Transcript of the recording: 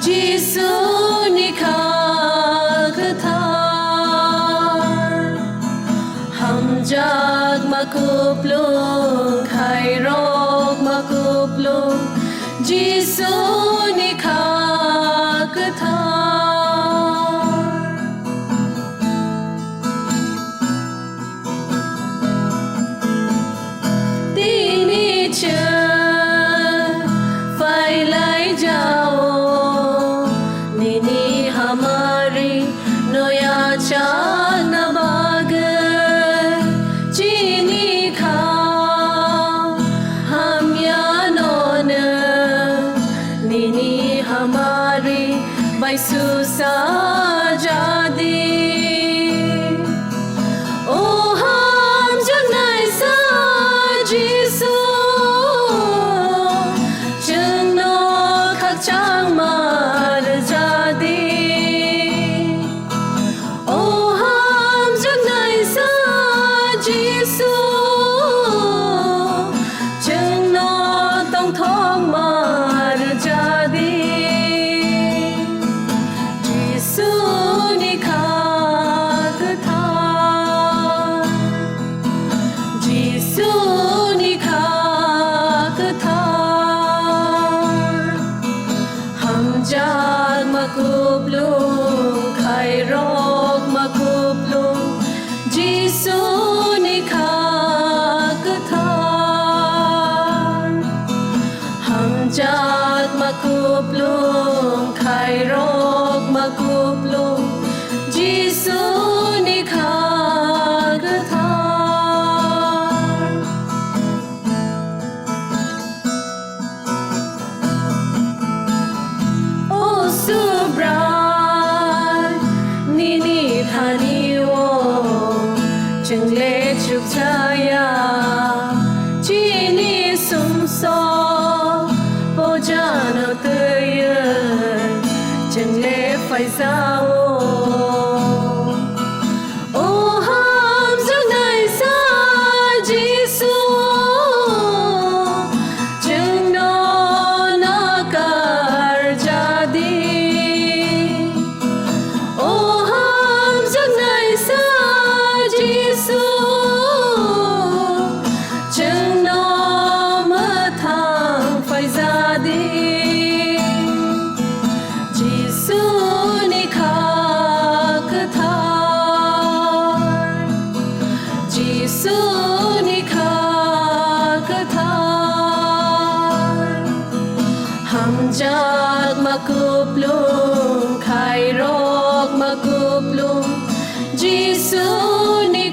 Giêsu ni khắc thar ham jak makuplung khai rok makuplung Giêsu ni khắc thar tini chân phải lại जाओ nini hamari noya chana bagai chini kha ham ya non nini hamari bai su sa jadi oh ham janai sa Giêsu chno khắc chang mar jadi oh ham janai sa Giêsu chno tong thong mar jadi Giêsu ni khắc thar Giêsu ni khắc thar ham jak makuplung khai rok makuplung Giêsu ni khắc thar ham jak makuplung khai rok makuplung Giêsu ni khắc thar oh subrai nini thani wo chừng lệ chuk chaya chini sum so bo jano tơi chừng lệ phải sao oh ham dương này sa Giêsu chừng nó nakar jadi oh ham dương này sa Giêsu chừng nó mất thang phải ra đi Giêsu ni khắc thar Giêsu ni khắc thar ham jak makuplung khai rok makuplung Giêsu ni